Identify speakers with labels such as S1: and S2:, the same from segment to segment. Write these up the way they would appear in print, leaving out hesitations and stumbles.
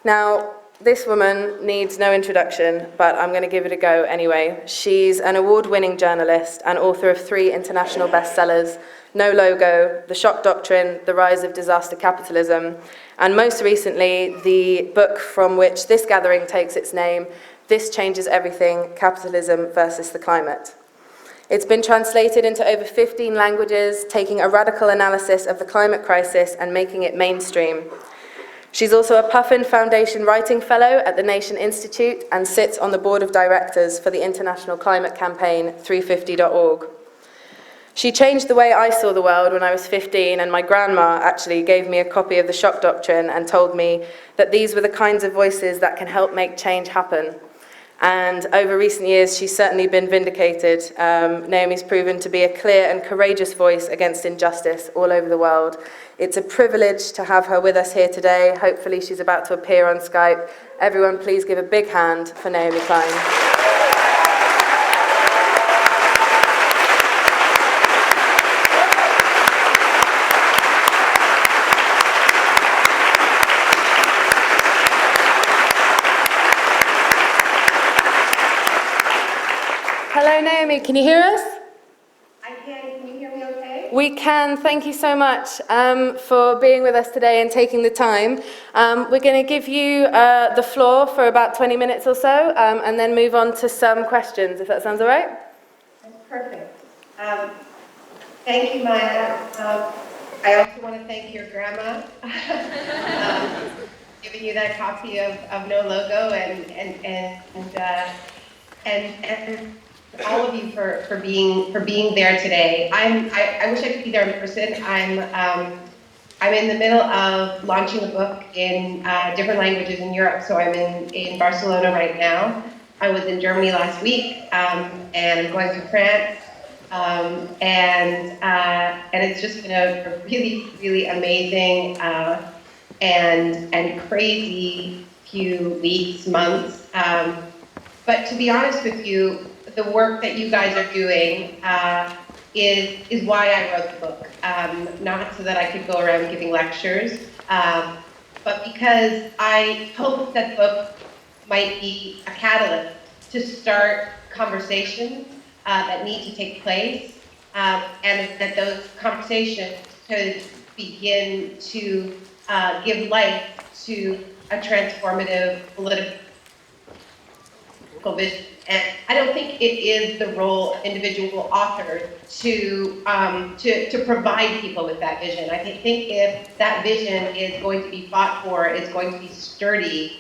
S1: Now, this woman needs no introduction, but I'm going to give it a go anyway. She's an award-winning journalist and author of 3 international bestsellers, No Logo, The Shock Doctrine, The Rise of Disaster Capitalism, and most recently, the book from which this gathering takes its name, This Changes Everything, Capitalism versus the Climate. It's been translated into over 15 languages, taking a radical analysis of the climate crisis and making it mainstream. She's also a Puffin Foundation Writing Fellow at the Nation Institute and sits on the board of directors for the international climate campaign 350.org. She changed the way I saw the world when I was 15, and my grandma actually gave me a copy of The Shock Doctrine and told me that these were the kinds of voices that can help make change happen. And over recent years, she's certainly been vindicated. Naomi's proven to be a clear and courageous voice against injustice all over the world. It's a privilege to have her with us here today. Hopefully she's about to appear on Skype. Everyone, please give a big hand for Naomi Klein. Hello, Naomi, can you hear us?
S2: I can. Can you hear me okay?
S1: We can. Thank you so much for being with us today and taking the time. We're going to give you the floor for about 20 minutes or so, and then move on to some questions, if that sounds all right.
S2: That's perfect. Thank you, Maya. I also want to thank your grandma giving you that copy of No Logo and all of you for being there today. I wish I could be there in person. I'm in the middle of launching a book in different languages in Europe. So I'm in Barcelona right now. I was in Germany last week, and going to France, and it's just been a really, really amazing and crazy few weeks, months. But to be honest with you, the work that you guys are doing is why I wrote the book. Not so that I could go around giving lectures, but because I hope that the book might be a catalyst to start conversations that need to take place, and that those conversations could begin to give life to a transformative political vision. And I don't think it is the role of individual authors to provide people with that vision. I think if that vision is going to be fought for, is going to be sturdy,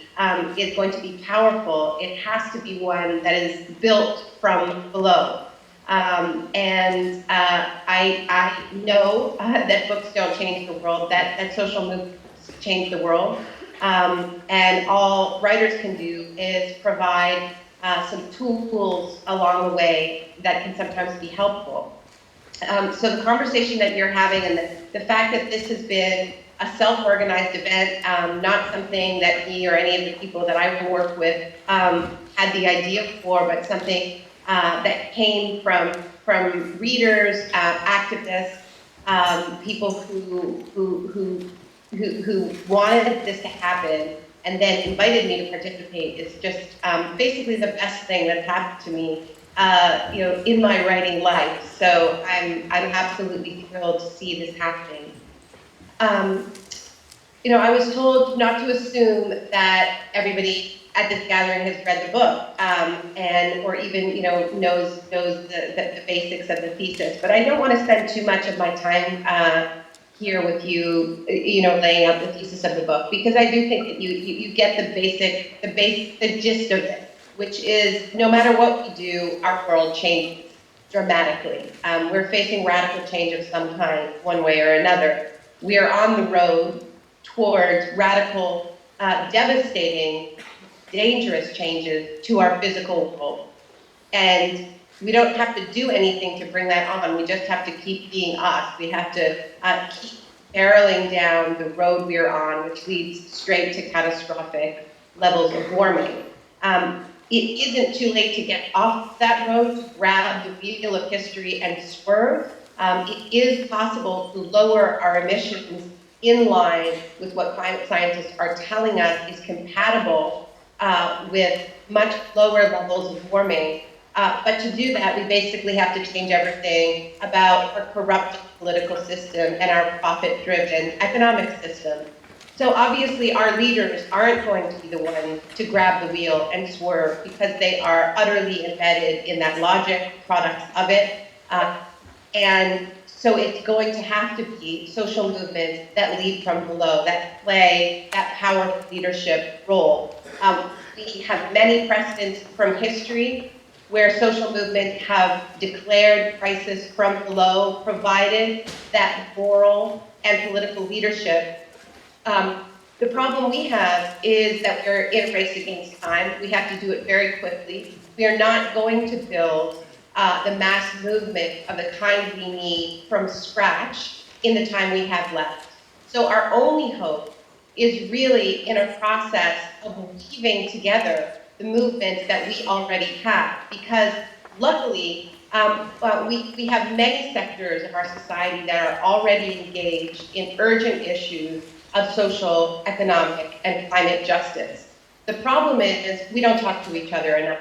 S2: is going to be powerful, it has to be one that is built from below. I know that books don't change the world, that social movements change the world, and all writers can do is provide some tools along the way that can sometimes be helpful. So the conversation that you're having and the fact that this has been a self-organized event, not something that me or any of the people that I work with had the idea for, but something that came from readers, activists, people who wanted this to happen and then invited me to participate is just basically the best thing that's happened to me, in my writing life. So I'm absolutely thrilled to see this happening. I was told not to assume that everybody at this gathering has read the book, or even knows the basics of the thesis. But I don't want to spend too much of my time here with you, laying out the thesis of the book, because I do think that you get the gist of it, which is no matter what we do, our world changes dramatically. We're facing radical change of some kind, one way or another. We are on the road towards radical, devastating, dangerous changes to our physical world. And we don't have to do anything to bring that on. We just have to keep being us. We have to keep barreling down the road we're on, which leads straight to catastrophic levels of warming. It isn't too late to get off that road, to grab the wheel of history and swerve. It is possible to lower our emissions in line with what climate scientists are telling us is compatible with much lower levels of warming. But to do that, we basically have to change everything about our corrupt political system and our profit-driven economic system. So obviously our leaders aren't going to be the ones to grab the wheel and swerve because they are utterly embedded in that logic, products of it. And so it's going to have to be social movements that lead from below, that play that powerful leadership role. We have many precedents from history where social movements have declared crisis from below, provided that moral and political leadership. The problem we have is that we're in a race against time. We have to do it very quickly. We are not going to build the mass movement of the kind we need from scratch in the time we have left. So our only hope is really in a process of weaving together the movements that we already have, because luckily we have many sectors of our society that are already engaged in urgent issues of social, economic, and climate justice. The problem is we don't talk to each other enough.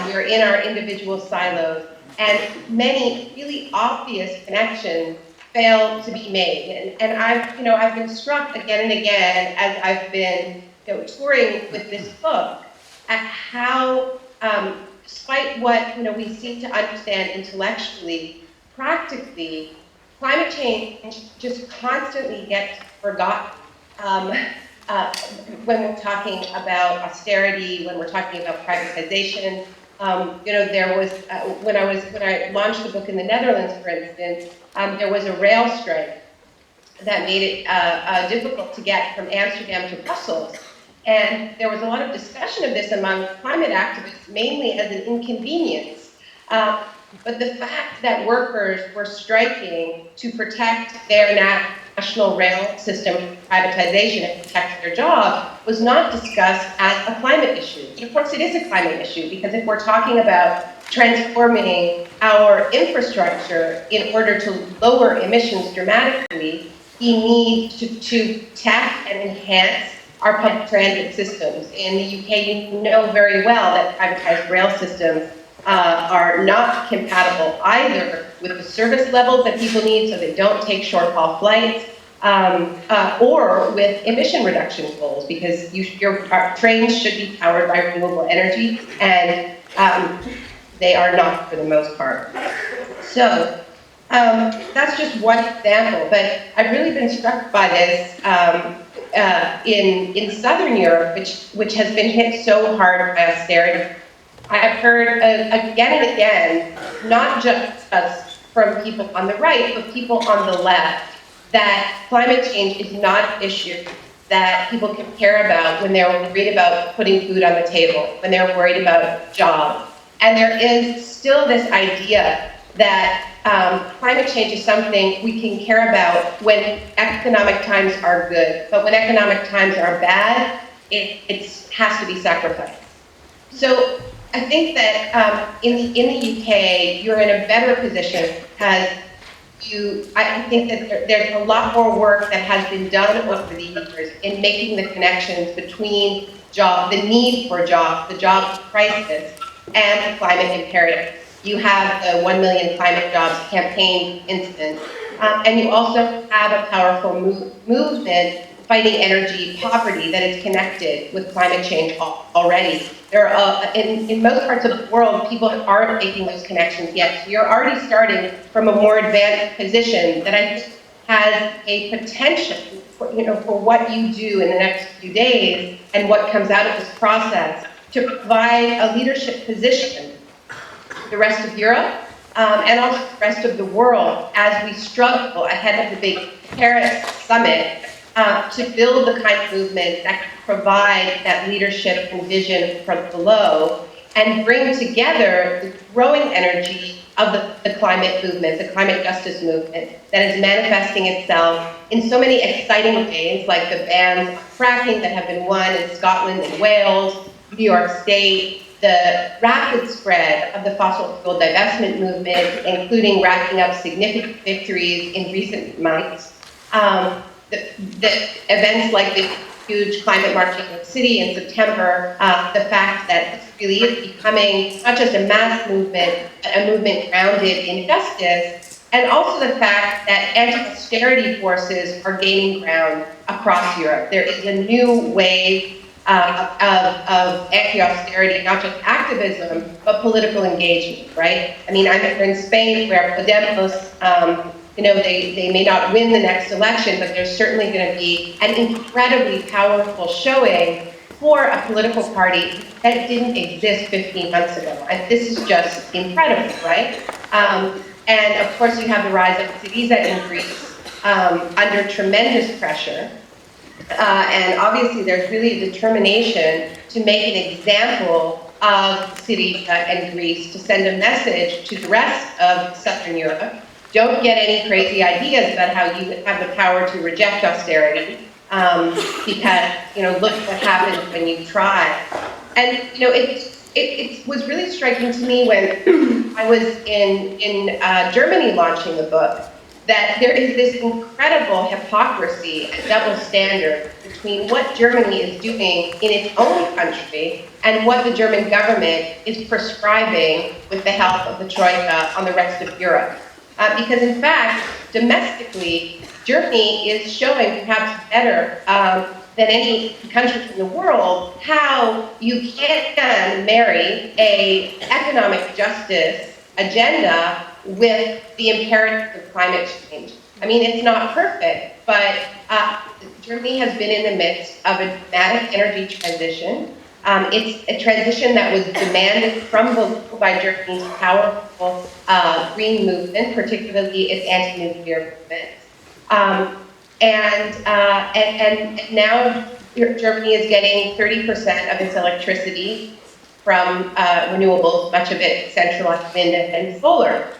S2: We're in our individual silos, and many really obvious connections fail to be made. And I've been struck again and again as I've been touring with this book at how, despite what we seem to understand intellectually, practically, climate change just constantly gets forgotten. When we're talking about austerity, when we're talking about privatization, there was when I launched the book in the Netherlands, for instance, there was a rail strike that made it difficult to get from Amsterdam to Brussels. And there was a lot of discussion of this among climate activists, mainly as an inconvenience. But the fact that workers were striking to protect their national rail system privatization and protect their job was not discussed as a climate issue. And of course, it is a climate issue, because if we're talking about transforming our infrastructure in order to lower emissions dramatically, we need to tap and enhance our public transit systems. In the UK, you know very well that privatized rail systems are not compatible either with the service levels that people need so they don't take short-haul flights, or with emission reduction goals, because your trains should be powered by renewable energy, and they are not for the most part. So that's just one example, but I've really been struck by this in Southern Europe, which has been hit so hard by austerity. I've heard again and again, not just from people on the right, but people on the left, that climate change is not an issue that people can care about when they're worried about putting food on the table, when they're worried about jobs. And there is still this idea that climate change is something we can care about when economic times are good, but when economic times are bad, it has to be sacrificed. So I think that in the UK, you're in a better position because I think that there's a lot more work that has been done over the years in making the connections between the need for jobs, the job crisis, and the climate imperative. You have the 1 million climate jobs campaign instance, and you also have a powerful movement fighting energy poverty that is connected with climate change already. There are, in most parts of the world, people aren't making those connections yet. So you're already starting from a more advanced position that I think has a potential for what you do in the next few days and what comes out of this process to provide a leadership position to the rest of Europe and also the rest of the world as we struggle ahead of the big Paris summit to build the kind of movement that can provide that leadership and vision from below and bring together the growing energy of the climate movement, the climate justice movement that is manifesting itself in so many exciting ways, like the bans on fracking that have been won in Scotland and Wales, New York State, the rapid spread of the fossil fuel divestment movement, including racking up significant victories in recent months. the events like the huge climate march in New York City in September, the fact that this really is becoming not just a mass movement, but a movement grounded in justice, and also the fact that anti-austerity forces are gaining ground across Europe. There is a new wave of anti-austerity, not just activism, but political engagement, right? I mean, I'm in Spain where Podemos, they may not win the next election, but there's certainly going to be an incredibly powerful showing for a political party that didn't exist 15 months ago. And this is just incredible, right? And of course, you have the rise of Syriza in Greece under tremendous pressure. And obviously, there's really a determination to make an example of Syriza and Greece to send a message to the rest of Southern Europe. Don't get any crazy ideas about how you have the power to reject austerity, because look what happens when you try. And it was really striking to me when I was in Germany launching the book, that there is this incredible hypocrisy and double standard between what Germany is doing in its own country and what the German government is prescribing with the help of the Troika on the rest of Europe. Because in fact, domestically, Germany is showing perhaps better than any country in the world how you can marry an economic justice agenda with the imperative of climate change. I mean, it's not perfect, but Germany has been in the midst of a dramatic energy transition. It's a transition that was demanded from below by Germany's powerful green movement, particularly its anti-nuclear movement. And now Germany is getting 30% of its electricity from renewables, much of it centralized wind and solar.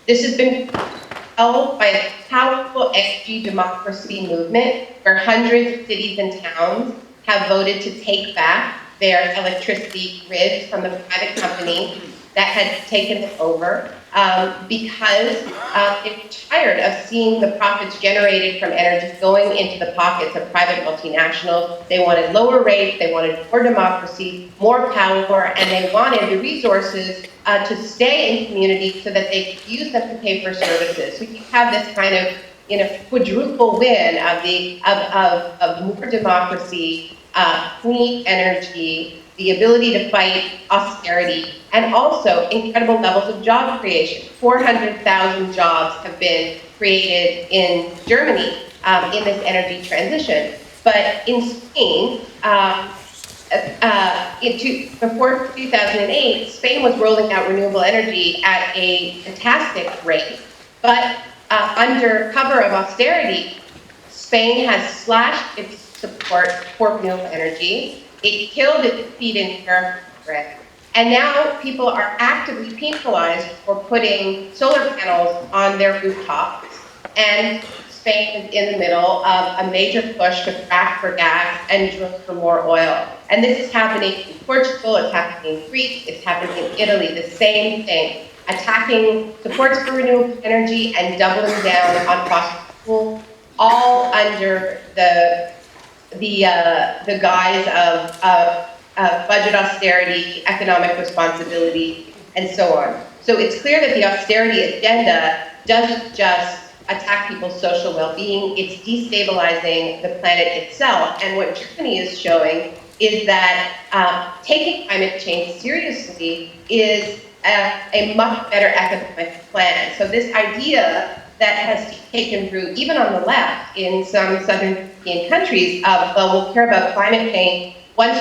S2: This has been held by a powerful energy democracy movement where hundreds of cities and towns have voted to take back their electricity grids from the private company that had taken it over because they were tired of seeing the profits generated from energy going into the pockets of private multinationals. They wanted lower rates, they wanted more democracy, more power, and they wanted the resources to stay in communities so that they could use them to pay for services. So you have this kind of quadruple win of more democracy, clean energy, the ability to fight austerity, and also incredible levels of job creation. 400,000 jobs have been created in Germany in this energy transition. But in Spain, before 2008, Spain was rolling out renewable energy at a fantastic rate. But under cover of austerity, Spain has slashed its support for renewable energy. It killed its feed-in tariff grid. And now people are actively penalized for putting solar panels on their rooftops. And Spain is in the middle of a major push to frack for gas and drill for more oil. And this is happening in Portugal, it's happening in Greece, it's happening in Italy, the same thing. Attacking supports for renewable energy and doubling down on fossil fuel, all under the guise of budget austerity, economic responsibility, and so on. So it's clear that the austerity agenda doesn't just attack people's social well-being, it's destabilizing the planet itself. And what Germany is showing is that taking climate change seriously is a much better economic plan. So this idea that has taken root, even on the left, in some Southern European countries, of, well, we'll care about climate change once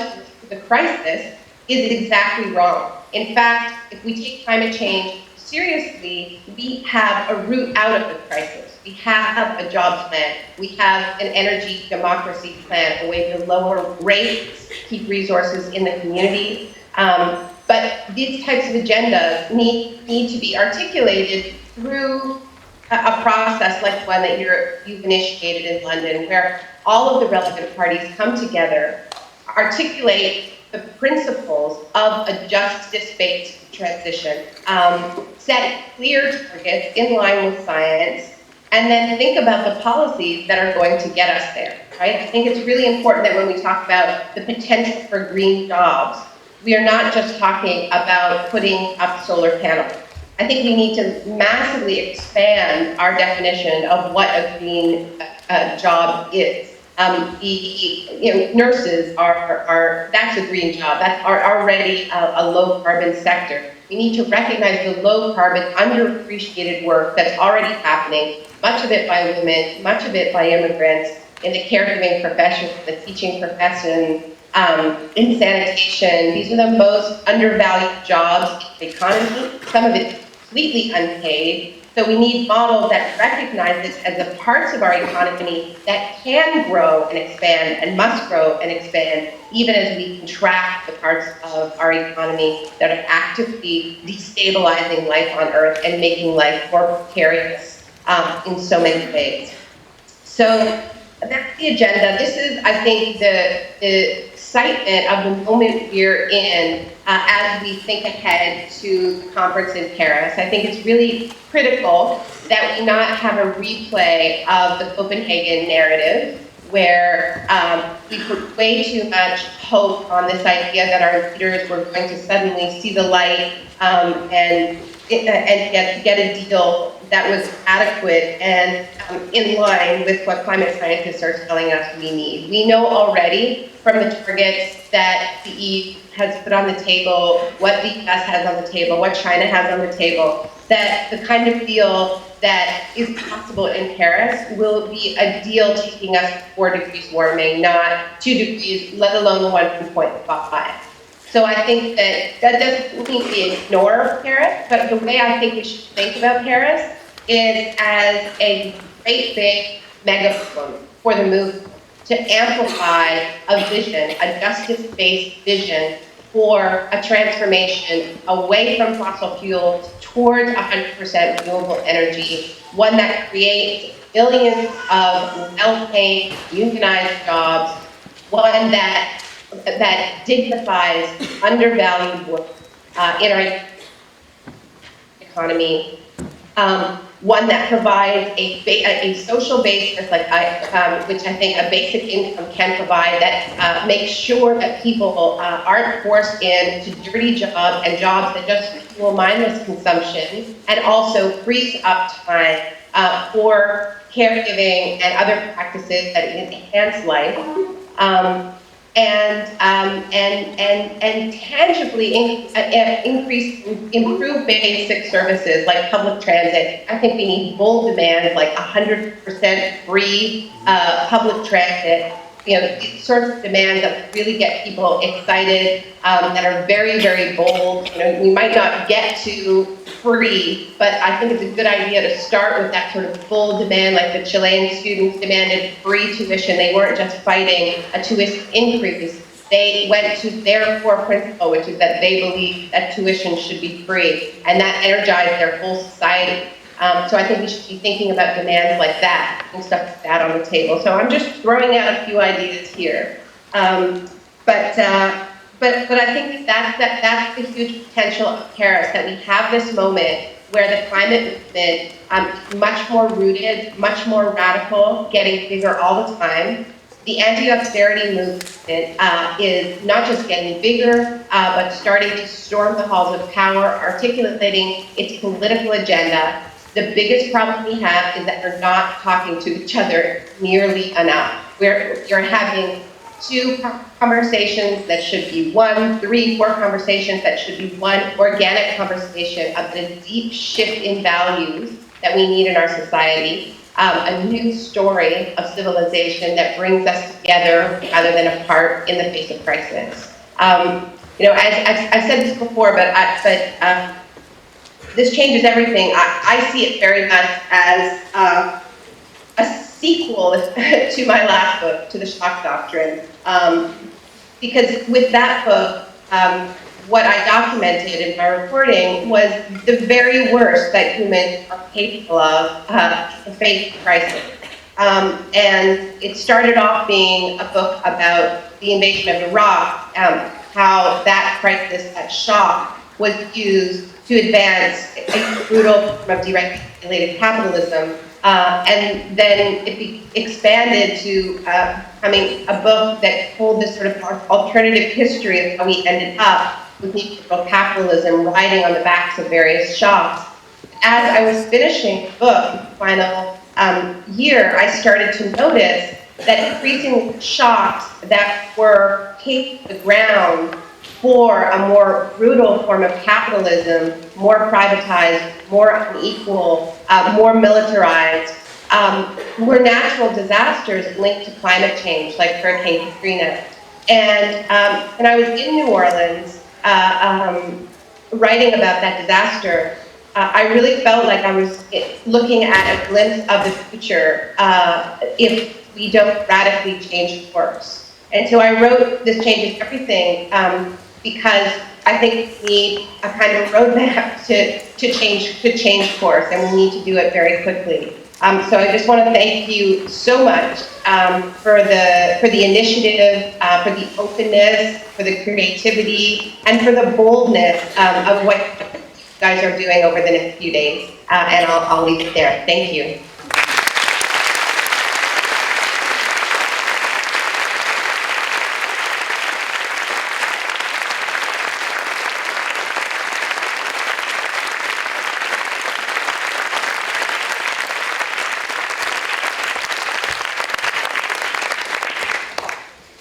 S2: the crisis, is exactly wrong. In fact, if we take climate change seriously, we have a route out of the crisis. We have a jobs plan. We have an energy democracy plan, a way to lower rates, keep resources in the community. But these types of agendas need to be articulated through a process like one that you've initiated in London, where all of the relevant parties come together, articulate the principles of a justice-based transition, set clear targets in line with science, and then think about the policies that are going to get us there, right? I think it's really important that when we talk about the potential for green jobs, we are not just talking about putting up solar panels. I think we need to massively expand our definition of what a green job is. Nurses that's a green job. That's already a low carbon sector. We need to recognize the low carbon, underappreciated work that's already happening, much of it by women, much of it by immigrants, in the caregiving profession, the teaching profession, in sanitation. These are the most undervalued jobs in the economy. Some of it completely unpaid. So we need models that recognize this as the parts of our economy that can grow and expand and must grow and expand, even as we contract the parts of our economy that are actively destabilizing life on Earth and making life more precarious in so many ways. So that's the agenda. This is, I think, the excitement of the moment we're in as we think ahead to the conference in Paris. I think it's really critical that we not have a replay of the Copenhagen narrative, where we put way too much hope on this idea that our leaders were going to suddenly see the light and get a deal that was adequate and in line with what climate scientists are telling us we need. We know already from the targets that the EU has put on the table, what the US has on the table, what China has on the table, that the kind of deal that is possible in Paris will be a deal taking us 4 degrees warming, not 2 degrees, let alone 1.5. So I think that doesn't mean we ignore Paris, but the way I think we should think about Paris is as a great big megaphone for the movement to amplify a vision, a justice-based vision for a transformation away from fossil fuels towards 100% renewable energy, one that creates billions of well-paid, unionized jobs, one that dignifies undervalued work in our economy, one that provides a social basis, which I think a basic income can provide, that makes sure that people aren't forced into dirty jobs and jobs that just fuel mindless consumption, and also frees up time for caregiving and other practices that enhance life. And tangibly improve basic services like public transit. I think we need bold demands like 100% free public transit. These sorts of demands that really get people excited, that are very, very bold. We might not get to free, but I think it's a good idea to start with that sort of bold demand, like the Chilean students demanded free tuition. They weren't just fighting a tuition increase. They went to their core principle, which is that they believe that tuition should be free, and that energized their whole society. So I think we should be thinking about demands like that and stuff like that on the table. So I'm just throwing out a few ideas here. But I think that's the huge potential of Paris, that we have this moment where the climate movement is much more rooted, much more radical, getting bigger all the time. The anti-austerity movement is not just getting bigger, but starting to storm the halls of power, articulating its political agenda. The biggest problem we have is that we're not talking to each other nearly enough. You're having 2 conversations that should be 1, 3, 4 conversations that should be 1 organic conversation of the deep shift in values that we need in our society, a new story of civilization that brings us together rather than apart in the face of crisis. I've said this before, but this changes everything. I see it very much as a sequel to my last book, to the Shock Doctrine, because with that book, what I documented in my reporting was the very worst that humans are capable of to face crisis. And it started off being a book about the invasion of Iraq, how that crisis, that shock, was used to advance a brutal form of deregulated capitalism And then it expanded to becoming a book that told this sort of alternative history of how we ended up with neoliberal capitalism riding on the backs of various shocks. As I was finishing the book, final year, I started to notice that increasing shocks that were taking the ground for a more brutal form of capitalism, more privatized, more unequal, more militarized, were natural disasters linked to climate change, like Hurricane Katrina. And I was in New Orleans writing about that disaster. I really felt like I was looking at a glimpse of the future if we don't radically change course. And so I wrote This Changes Everything because I think we need a kind of roadmap to change course, and we need to do it very quickly. So I just want to thank you so much for the initiative, for the openness, for the creativity, and for the boldness of what you guys are doing over the next few days. And I'll leave it there. Thank you.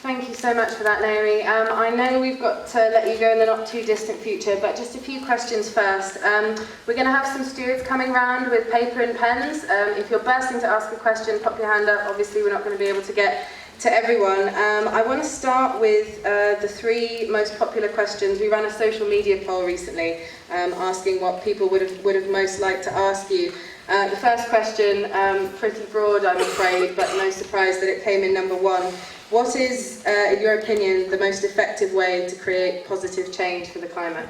S1: Thank you so much for that, Naomi. I know we've got to let you go in the not too distant future, but just a few questions first. We're going to have some stewards coming round with paper and pens. If you're bursting to ask a question, pop your hand up. Obviously, we're not going to be able to get to everyone. I want to start with the three most popular questions. We ran a social media poll recently asking what people would have most liked to ask you. The first question, pretty broad, I'm afraid, but no surprise that it came in number one. What is, in your opinion, the most effective way to create positive change for the climate?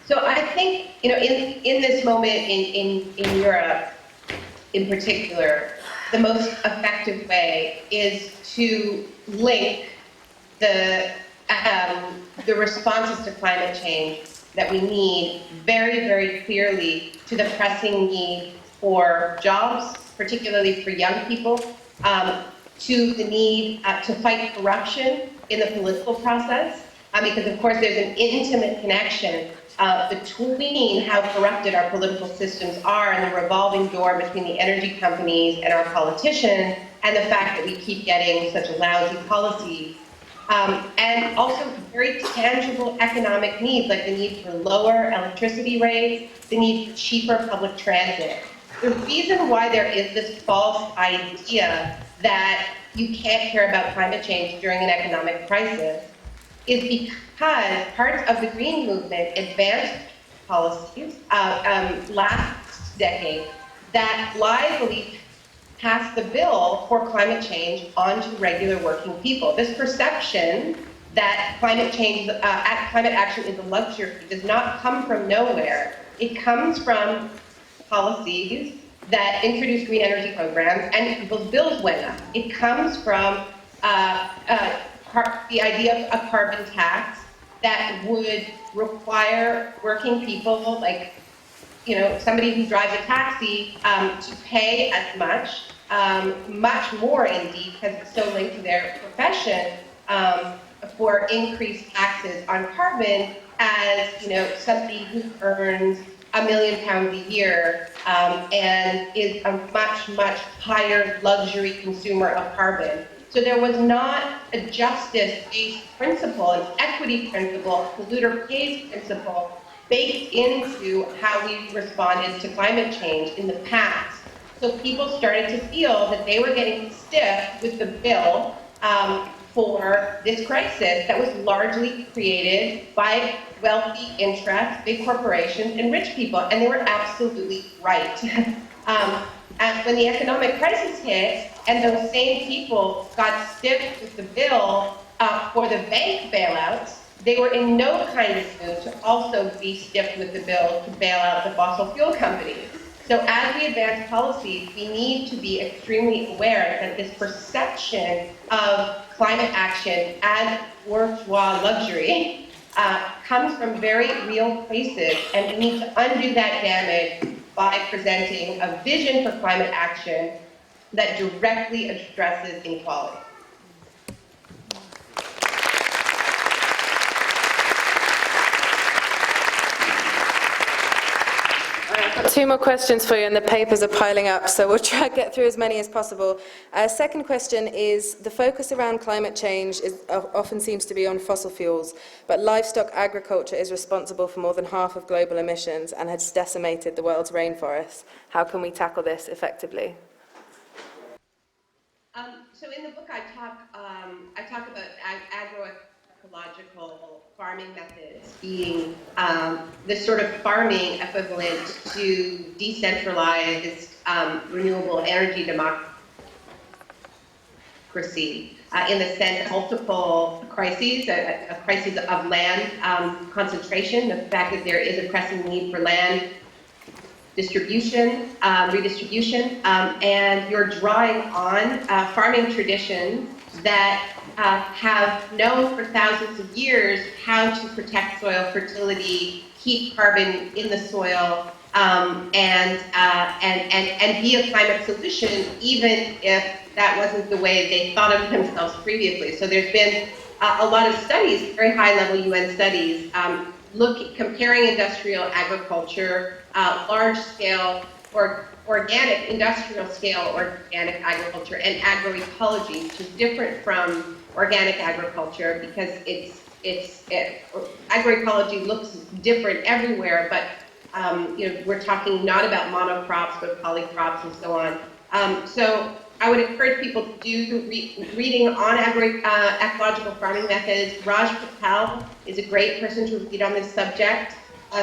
S2: So I think, in this moment in Europe, in particular, the most effective way is to link the responses to climate change that we need very, very clearly to the pressing need for jobs, particularly for young people, to the need to fight corruption in the political process, because of course there's an intimate connection between how corrupted our political systems are and the revolving door between the energy companies and our politicians, and the fact that we keep getting such lousy policies. And also very tangible economic needs, like the need for lower electricity rates, the need for cheaper public transit. The reason why there is this false idea that you can't care about climate change during an economic crisis is because parts of the green movement advanced policies last decade that blithely passed the bill for climate change onto regular working people. This perception that climate action is a luxury does not come from nowhere. It comes from policies that introduced green energy programs, and people's bills went up. It comes from the idea of a carbon tax that would require working people, like somebody who drives a taxi, to pay as much more indeed, because it's so linked to their profession, for increased taxes on carbon as somebody who earns £1 million a year and is a much, much higher luxury consumer of carbon. So there was not a justice-based principle, an equity principle, a polluter pays principle baked into how we responded to climate change in the past. So people started to feel that they were getting stiff with the bill for this crisis that was largely created by wealthy interests, big corporations, and rich people, and they were absolutely right. And when the economic crisis hit, and those same people got stiff with the bill for the bank bailouts, they were in no kind of mood to also be stiff with the bill to bail out the fossil fuel companies. So as we advance policies, we need to be extremely aware that this perception of climate action as bourgeois luxury comes from very real places, and we need to undo that damage by presenting a vision for climate action that directly addresses inequality.
S1: I've got two more questions for you, and the papers are piling up, so we'll try to get through as many as possible. Second question is, the focus around climate change often seems to be on fossil fuels, but livestock agriculture is responsible for more than half of global emissions and has decimated the world's rainforests. How can we tackle this effectively?
S2: So in the book, I talk about agroecological farming methods being the sort of farming equivalent to decentralized renewable energy democracy in the sense of multiple crises, a crisis of land concentration, the fact that there is a pressing need for land distribution, redistribution, and you're drawing on farming traditions that have known for thousands of years how to protect soil fertility, keep carbon in the soil, and be a climate solution, even if that wasn't the way they thought of themselves previously. So there's been a lot of studies, very high-level UN studies, comparing industrial agriculture, large-scale or organic, industrial-scale organic agriculture, and agroecology, which is different from organic agriculture because agroecology looks different everywhere, but we're talking not about monocrops, but polycrops and so on. So I would encourage people to do reading on ecological farming methods. Raj Patel is a great person to read on this subject.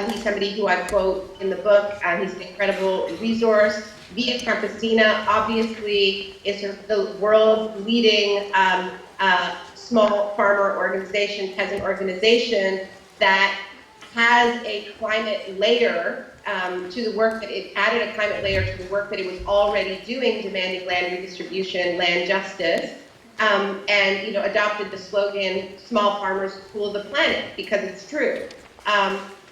S2: He's somebody who I quote in the book. He's an incredible resource. Via Campesina, obviously, is sort of the world's leading small farmer organization, peasant organization, that has a climate layer to the work that it added a climate layer to the work that it was already doing, demanding land redistribution, land justice, and adopted the slogan "Small farmers cool the planet" because it's true.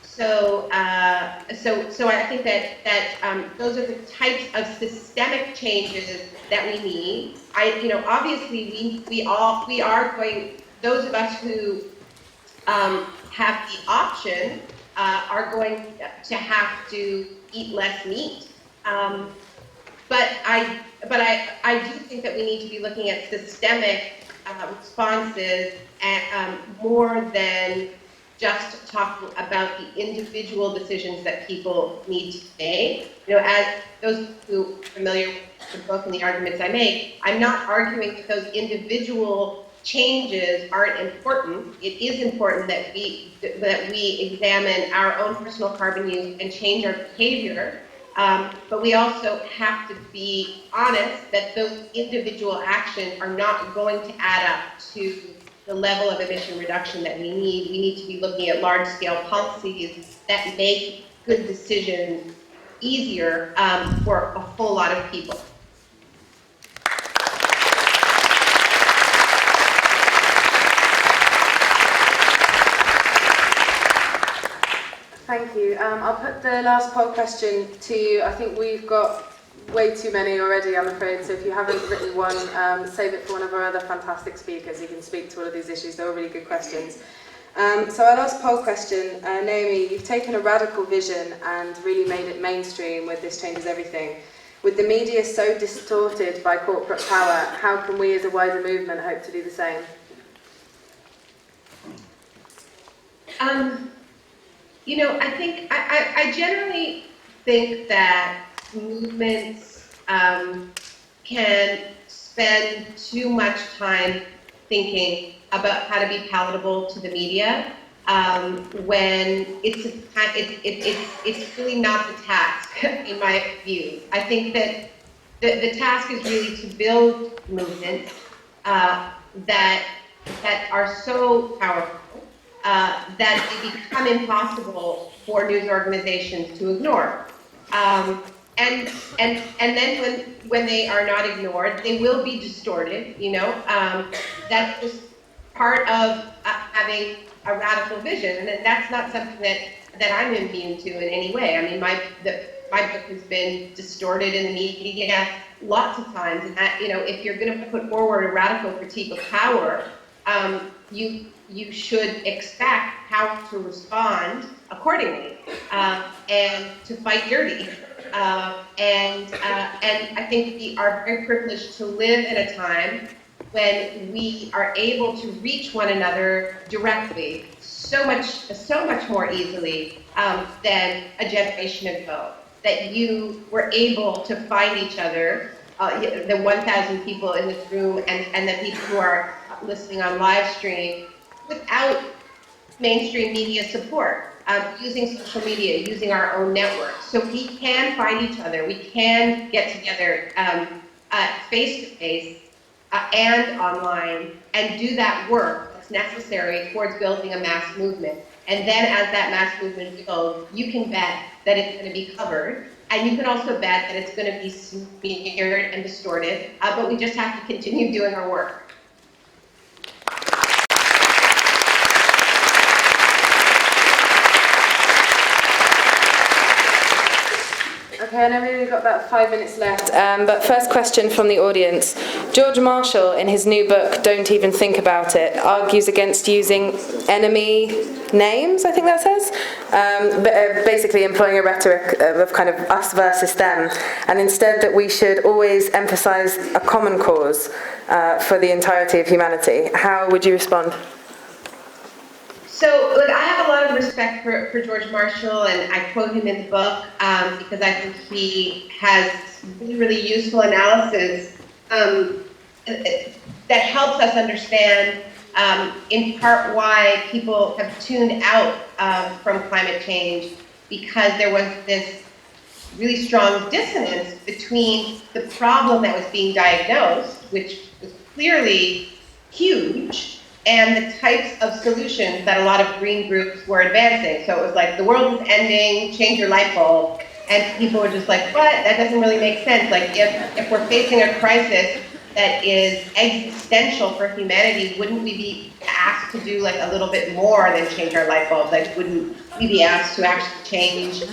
S2: So I think that those are the types of systemic changes that we need. Obviously we are going. Those of us who have the option are going to have to eat less meat. But I do think that we need to be looking at systemic responses and more than just talking about the individual decisions that people need to make. As those who are familiar with the book and the arguments I make, I'm not arguing that those individual changes aren't important. It is important that we examine our own personal carbon use and change our behavior. But we also have to be honest that those individual actions are not going to add up to the level of emission reduction that we need. We need to be looking at large-scale policies that make good decisions easier for a whole lot of people.
S1: Thank you. I'll put the last poll question to you. I think we've got way too many already, I'm afraid, so if you haven't written one, save it for one of our other fantastic speakers. You can speak to all of these issues. They're all really good questions. So our last poll question, Naomi, you've taken a radical vision and really made it mainstream with This Changes Everything. With the media so distorted by corporate power, how can we as a wider movement hope to do the same? I generally think that movements can spend too much time thinking about how to be palatable to the media when it's really not the task, in my view. I think that the task is really to build movements that are so powerful that they become impossible for news organizations to ignore. And then when they are not ignored, they will be distorted, that's just part of having a radical vision, and that's not something that I'm immune to in any way. I mean,
S2: my book has been distorted in the media lots of times, and that, if you're going to put forward a radical critique of power, you should expect how to respond accordingly, and to fight dirty. And I think we are very privileged to live in a time when we are able to reach one another directly so much more easily than a generation ago. That you were able to find each other, the 1,000 people in this room and the people who are listening on live stream, without mainstream media support, using social media, using our own networks. So we can find each other, we can get together face-to-face and online and do that work that's necessary towards building a mass movement. And then as that mass movement builds, you can bet that it's going to be covered. And you can also bet that it's going to be smeared and distorted, but we just have to continue doing our work.
S1: Okay, I know we've only got about 5 minutes left, but first question from the audience. George Marshall, in his new book, Don't Even Think About It, argues against using enemy names, I think that says, basically employing a rhetoric of kind of us versus them, and instead that we should always emphasize a common cause for the entirety of humanity. How would you respond?
S2: So, look, I have a lot of respect for George Marshall, and I quote him in the book because I think he has really, really useful analysis that helps us understand, in part, why people have tuned out from climate change, because there was this really strong dissonance between the problem that was being diagnosed, which was clearly huge, and the types of solutions that a lot of green groups were advancing. So it was like, the world is ending, change your light bulb. And people were just like, what? That doesn't really make sense. Like, if we're facing a crisis that is existential for humanity, wouldn't we be asked to do like a little bit more than change our light bulb? Like, wouldn't we be asked to actually change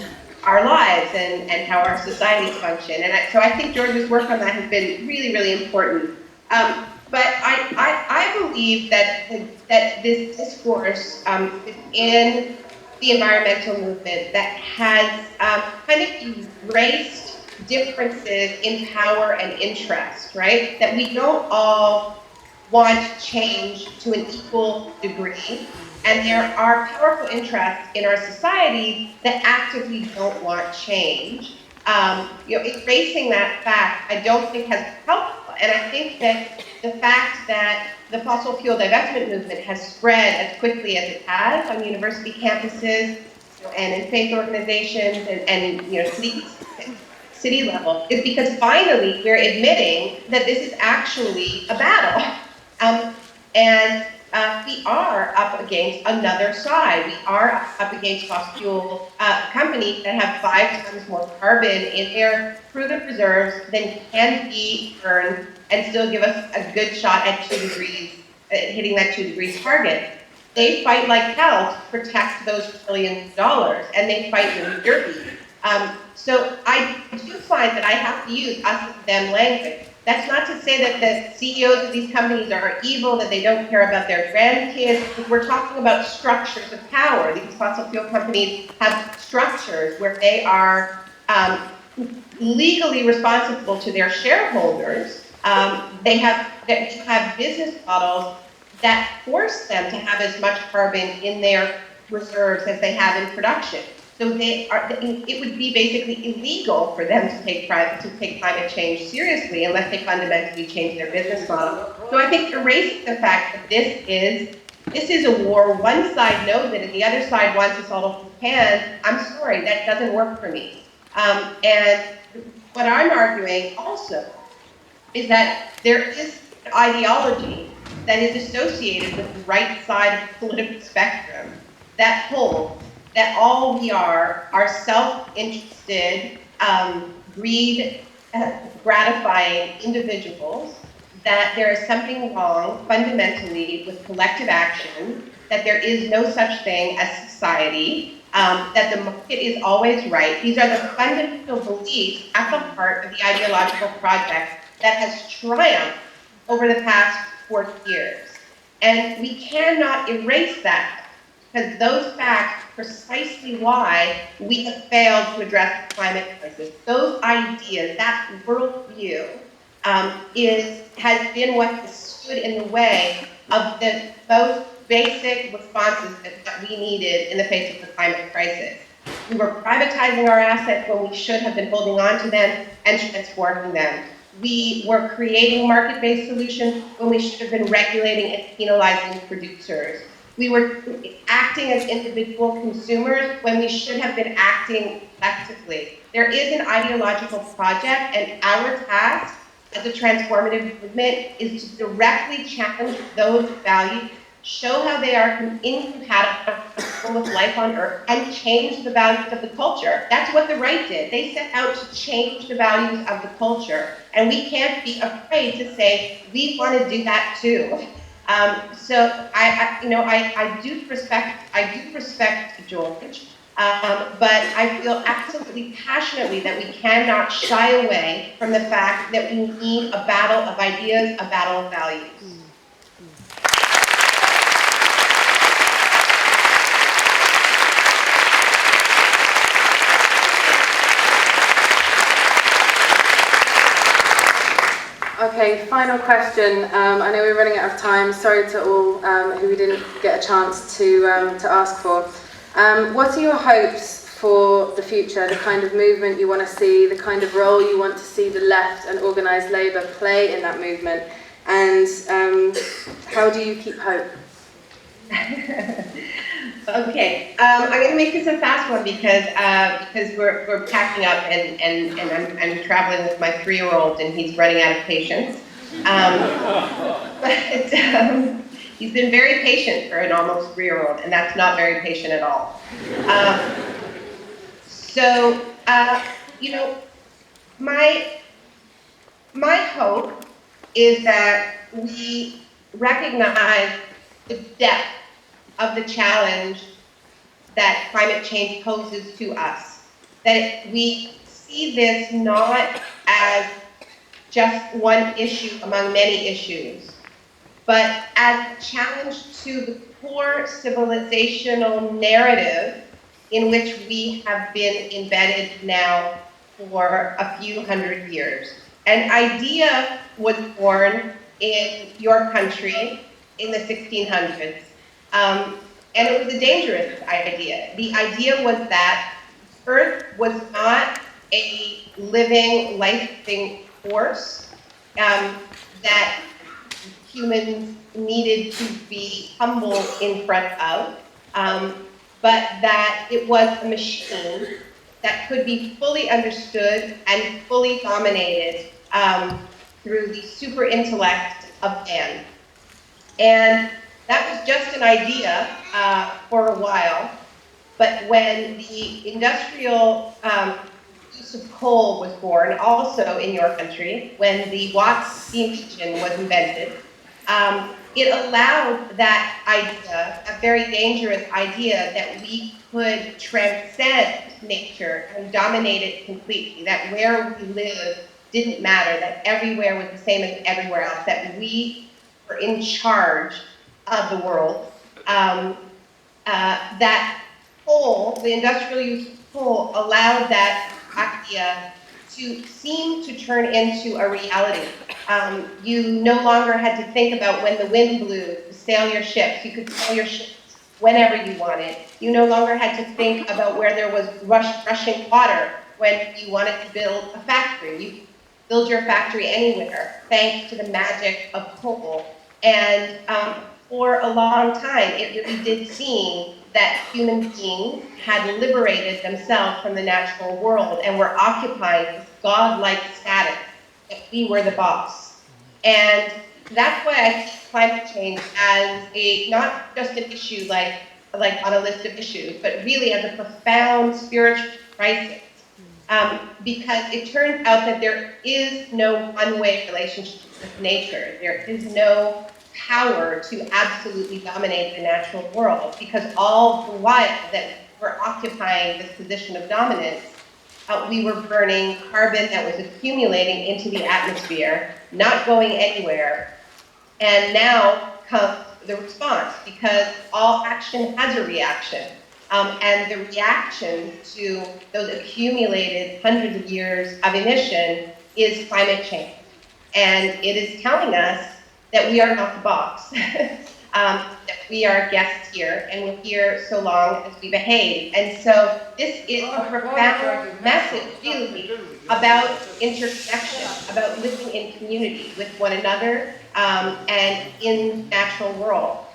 S2: our lives and how our societies function? And so I think George's work on that has been really, really important. But I believe that this discourse within the environmental movement that has kind of erased differences in power and interest, right? That we don't all want change to an equal degree, and there are powerful interests in our society that actively don't want change. Erasing that fact, I don't think has helped. And I think that the fact that the fossil fuel divestment movement has spread as quickly as it has on university campuses and in faith organizations and city level is because finally we're admitting that this is actually a battle. And we are up against another side. We are up against fossil fuel companies that have 5 times more carbon in their proven reserves than can be earned and still give us a good shot at 2 degrees, hitting that 2 degrees target. They fight like hell to protect those trillions of dollars, and they fight really dirty. So I do find that I have to use us and them language. That's not to say that the CEOs of these companies are evil, that they don't care about their grandkids. We're talking about structures of power. These fossil fuel companies have structures where they are legally responsible to their shareholders. They have business models that force them to have as much carbon in their reserves as they have in production. So it would be basically illegal for them to take climate change seriously unless they fundamentally change their business model. So I think erasing the fact that this is a war, one side knows it and the other side wants us all to pan, I'm sorry, that doesn't work for me. And what I'm arguing also is that there is an ideology that is associated with the right side of the political spectrum that holds that all we are self-interested, greed-gratifying individuals, that there is something wrong fundamentally with collective action, that there is no such thing as society, that the market is always right. These are the fundamental beliefs at the heart of the ideological project that has triumphed over the past 40 years. And we cannot erase that, because those facts are precisely why we have failed to address the climate crisis. Those ideas, that worldview, has been what has stood in the way of the most basic responses that we needed in the face of the climate crisis. We were privatizing our assets when we should have been holding on to them and transforming them. We were creating market-based solutions when we should have been regulating and penalizing producers. We were acting as individual consumers when we should have been acting collectively. There is an ideological project, and our task as a transformative movement is to directly challenge those values, show how they are incompatible with life on Earth, and change the values of the culture. That's what the right did. They set out to change the values of the culture, and we can't be afraid to say we want to do that too. So I do respect George, but I feel absolutely passionately that we cannot shy away from the fact that we need a battle of ideas, a battle of values.
S1: Okay, final question. I know we're running out of time. Sorry to all who we didn't get a chance to ask for. What are your hopes for the future, the kind of movement you want to see, the kind of role you want to see the left and organised labour play in that movement, and how do you keep hope?
S2: Okay, I'm going to make this a fast one because we're packing up and I'm traveling with my 3-year-old and he's running out of patience. But he's been very patient for an almost 3-year-old, and that's not very patient at all. My hope is that we recognize the depth of the challenge that climate change poses to us. That we see this not as just one issue among many issues, but as a challenge to the core civilizational narrative in which we have been embedded now for a few hundred years. An idea was born in your country in the 1600s. And it was a dangerous idea. The idea was that Earth was not a living, life-giving force that humans needed to be humble in front of, but that it was a machine that could be fully understood and fully dominated through the super intellect of man. And that was just an idea for a while, but when the industrial use of coal was born, also in your country, when the Watts steam engine was invented, it allowed that idea, a very dangerous idea, that we could transcend nature and dominate it completely, that where we live didn't matter, that everywhere was the same as everywhere else, that we were in charge of the world. That coal, the industrial use of coal, allowed that idea to seem to turn into a reality. You no longer had to think about when the wind blew to sail your ships. You could sail your ships whenever you wanted. You no longer had to think about where there was rushing water when you wanted to build a factory. You could build your factory anywhere, thanks to the magic of coal. And for a long time, it really did seem that human beings had liberated themselves from the natural world and were occupying this godlike status, that we were the boss. And that's why I see climate change as not just an issue like on a list of issues, but really as a profound spiritual crisis. Because it turns out that there is no one-way relationship with nature. There is no power to absolutely dominate the natural world, because all the while that were occupying this position of dominance, we were burning carbon that was accumulating into the atmosphere, not going anywhere. And now comes the response, because all action has a reaction. And the reaction to those accumulated hundreds of years of emission is climate change. And it is telling us that we are not the boss, that we are guests here, and we're here so long as we behave. And so this is a profound message, really, about intersection, about living in community with one another and in the natural world.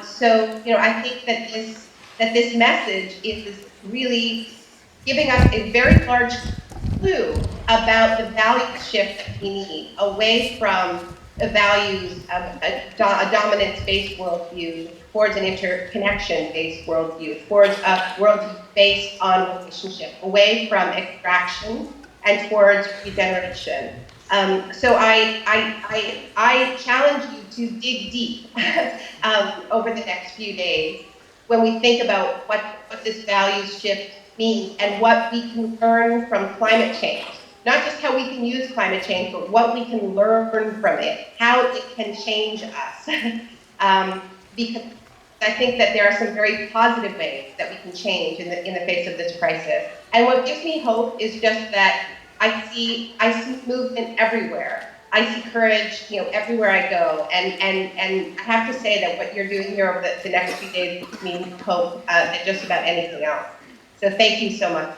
S2: So, I think that this message is really giving us a very large clue about the value shift that we need away from the values of a dominance-based worldview towards an interconnection-based worldview, towards a worldview based on relationship, away from extraction and towards regeneration. So I challenge you to dig deep over the next few days when we think about what this values shift means and what we can learn from climate change. Not just how we can use climate change, but what we can learn from it, how it can change us. Because I think that there are some very positive ways that we can change in the face of this crisis. And what gives me hope is just that I see movement everywhere. I see courage, everywhere I go. And I have to say that what you're doing here over the next few days gives me hope than just about anything else. So thank you so much.